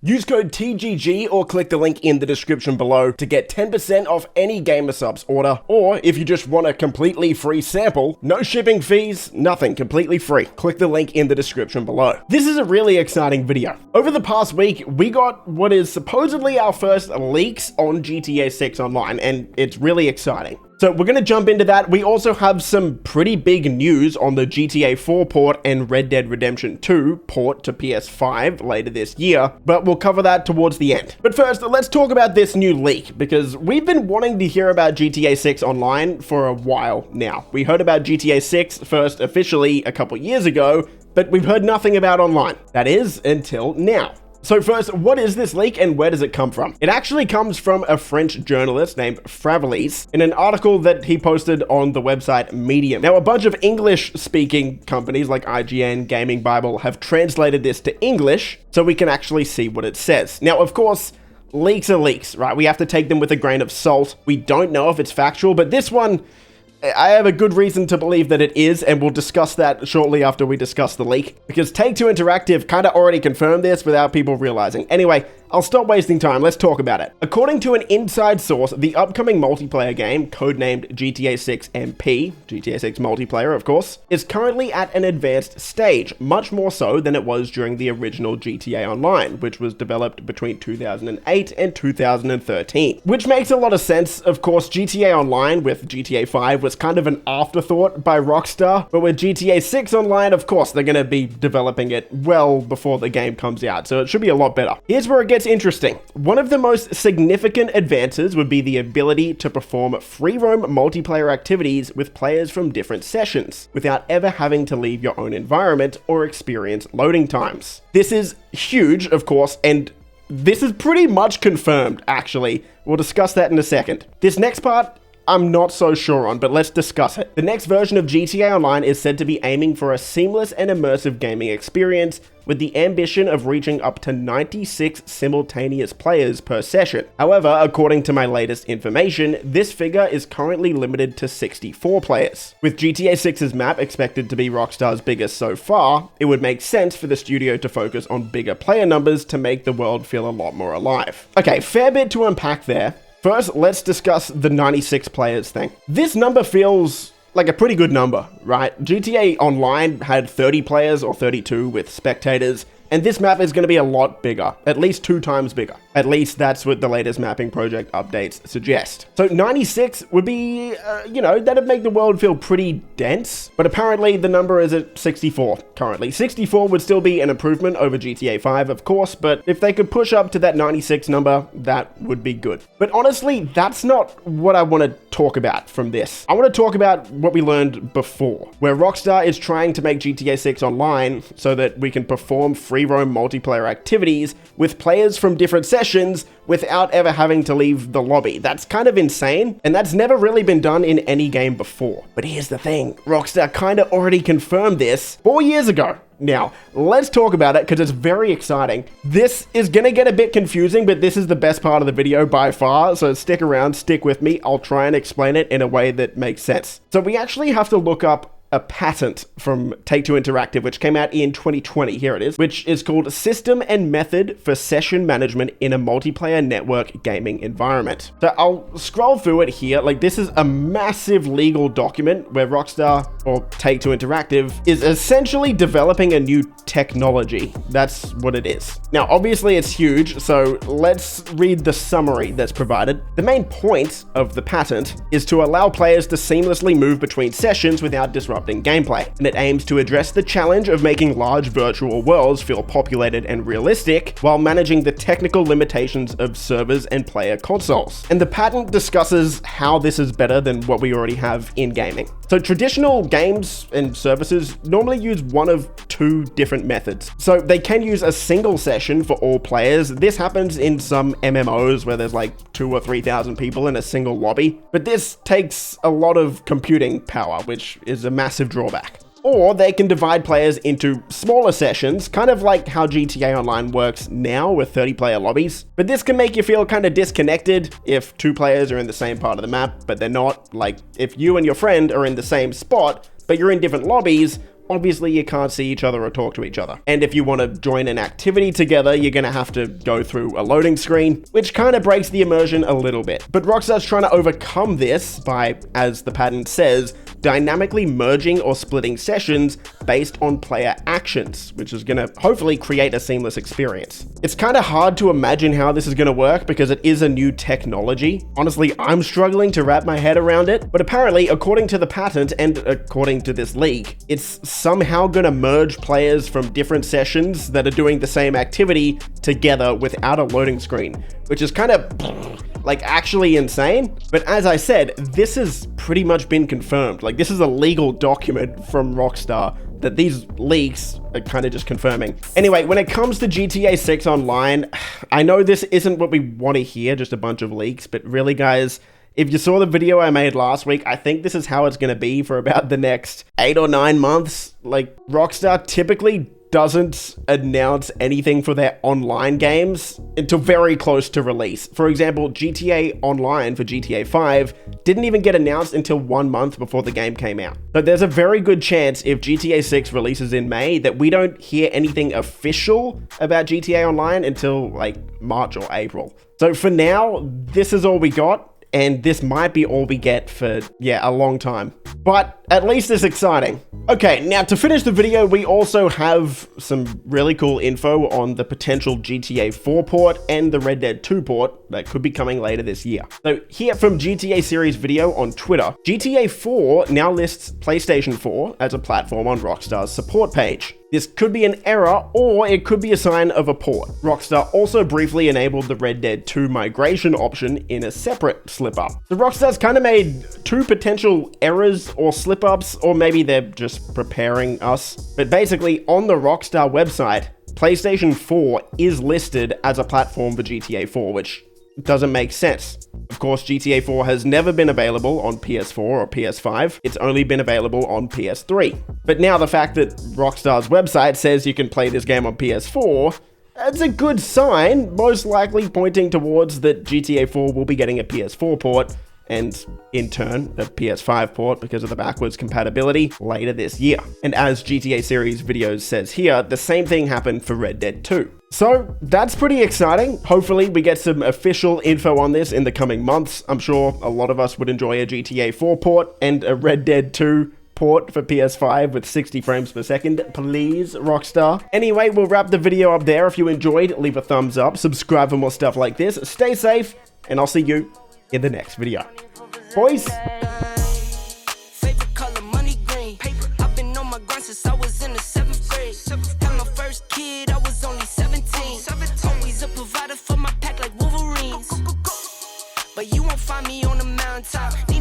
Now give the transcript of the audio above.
Use code TGG or click the link in the description below to get 10% off any GamerSupps order, or if you just want a completely free sample, no shipping fees, nothing, completely free. Click the link in the description below. This is a really exciting video. Over the past week, we got what is supposedly our first leaks on GTA 6 Online, and it's really exciting. So we're going to jump into that. We also have some pretty big news on the GTA 4 port and Red Dead Redemption 2 port to PS5 later this year, but we'll cover that towards the end. But first, let's talk about this new leak, because we've been wanting to hear about GTA 6 Online for a while now. We heard about GTA 6 first officially a couple years ago, but we've heard nothing about online. That is, until now. So first, what is this leak and where does it come from? It actually comes from a French journalist named Fravelis in an article that he posted on the website Medium. Now, a bunch of English-speaking companies like IGN, Gaming Bible have translated this to English so we can actually see what it says. Now, of course, leaks are leaks, right? We have to take them with a grain of salt. We don't know if it's factual, but this one, I have a good reason to believe that it is, and we'll discuss that shortly after we discuss the leak, because Take-Two Interactive kind of already confirmed this without people realizing. Anyway, I'll stop wasting time, let's talk about it. According to an inside source, the upcoming multiplayer game, codenamed GTA 6 MP, GTA 6 multiplayer of course, is currently at an advanced stage, much more so than it was during the original GTA Online, which was developed between 2008 and 2013. Which makes a lot of sense. Of course, GTA Online with GTA 5 was kind of an afterthought by Rockstar, but with GTA 6 Online, of course, they're gonna be developing it well before the game comes out, so it should be a lot better. Here's where it gets interesting. One of the most significant advances would be the ability to perform free roam multiplayer activities with players from different sessions, without ever having to leave your own environment or experience loading times. This is huge, of course, and this is pretty much confirmed, actually. We'll discuss that in a second. This next part, I'm not so sure on, but let's discuss it. The next version of GTA Online is said to be aiming for a seamless and immersive gaming experience, with the ambition of reaching up to 96 simultaneous players per session. However, according to my latest information, this figure is currently limited to 64 players. With GTA 6's map expected to be Rockstar's biggest so far, it would make sense for the studio to focus on bigger player numbers to make the world feel a lot more alive. Okay, fair bit to unpack there. First, let's discuss the 96 players thing. This number feels like a pretty good number, right? GTA Online had 30 players or 32 with spectators, and this map is going to be a lot bigger, at least 2 times bigger. At least that's what the latest mapping project updates suggest. So 96 would be, that'd make the world feel pretty dense, but apparently the number is at 64 currently. 64 would still be an improvement over GTA 5, of course, but if they could push up to that 96 number, that would be good. But honestly, that's not what I want to talk about from this. I want to talk about what we learned before, where Rockstar is trying to make GTA 6 Online so that we can perform free roam multiplayer activities with players from different sessions without ever having to leave the lobby. That's kind of insane, and that's never really been done in any game before. But here's the thing, Rockstar kind of already confirmed this 4 years ago. Now, let's talk about it because it's very exciting. This is gonna get a bit confusing, but this is the best part of the video by far, so stick around, stick with me. I'll try and explain it in a way that makes sense. So we actually have to look up a patent from Take-Two Interactive, which came out in 2020, here it is, which is called System and Method for Session Management in a Multiplayer Network Gaming Environment. So I'll scroll through it here. Like, this is a massive legal document where Rockstar, or Take-Two Interactive, is essentially developing a new technology. That's what it is. Now, obviously it's huge, so let's read the summary that's provided. The main point of the patent is to allow players to seamlessly move between sessions without disrupting gameplay, and it aims to address the challenge of making large virtual worlds feel populated and realistic while managing the technical limitations of servers and player consoles. And the patent discusses how this is better than what we already have in gaming. So traditional games and services normally use one of 2 different methods. So they can use a single session for all players. This happens in some MMOs where there's like 2,000 or 3,000 people in a single lobby, but this takes a lot of computing power, which is a massive drawback. Or they can divide players into smaller sessions, kind of like how GTA Online works now with 30-player lobbies. But this can make you feel kind of disconnected if 2 players are in the same part of the map, but they're not. Like, if you and your friend are in the same spot, but you're in different lobbies, obviously you can't see each other or talk to each other. And if you want to join an activity together, you're going to have to go through a loading screen, which kind of breaks the immersion a little bit. But Rockstar's trying to overcome this by, as the patent says, dynamically merging or splitting sessions based on player actions, which is going to hopefully create a seamless experience. It's kind of hard to imagine how this is going to work because it is a new technology. Honestly, I'm struggling to wrap my head around it, but apparently, according to the patent and according to this leak, it's somehow going to merge players from different sessions that are doing the same activity together without a loading screen, which is kind of like actually insane. But as I said, this has pretty much been confirmed. Like, this is a legal document from Rockstar that these leaks are kind of just confirming. Anyway, when it comes to GTA 6 Online, I know this isn't what we want to hear, just a bunch of leaks, but really guys, if you saw the video I made last week, I think this is how it's going to be for about the next 8 or 9 months. Like, Rockstar typically doesn't announce anything for their online games until very close to release. For example, GTA Online for GTA 5 didn't even get announced until 1 month before the game came out. But there's a very good chance if GTA 6 releases in May that we don't hear anything official about GTA Online until like March or April. So for now, this is all we got. And this might be all we get for, a long time. But at least it's exciting. Okay, now to finish the video, we also have some really cool info on the potential GTA 4 port and the Red Dead 2 port that could be coming later this year. So here from GTA Series Video on Twitter, GTA 4 now lists PlayStation 4 as a platform on Rockstar's support page. This could be an error, or it could be a sign of a port. Rockstar also briefly enabled the Red Dead 2 migration option in a separate slip-up. So Rockstar's kind of made 2 potential errors or slip-ups, or maybe they're just preparing us. But basically, on the Rockstar website, PlayStation 4 is listed as a platform for GTA 4, which doesn't make sense. Of course, GTA 4 has never been available on PS4 or PS5. It's only been available on PS3. But now the fact that Rockstar's website says you can play this game on PS4, that's a good sign, most likely pointing towards that GTA 4 will be getting a PS4 port, and in turn, a PS5 port because of the backwards compatibility later this year. And as GTA Series Videos says here, the same thing happened for Red Dead 2. So that's pretty exciting. Hopefully we get some official info on this in the coming months. I'm sure a lot of us would enjoy a GTA 4 port and a Red Dead 2 port for PS5 with 60 frames per second, please, Rockstar. Anyway, we'll wrap the video up there. If you enjoyed, leave a thumbs up, subscribe for more stuff like this, stay safe, and I'll see you in the next video. Boys! Favorite color, money green. I've been on my grind since I was in the 7th grade. Had my first kid, I was only 17. Always a provider for my pack like Wolverines. But you won't find me on the mountaintop.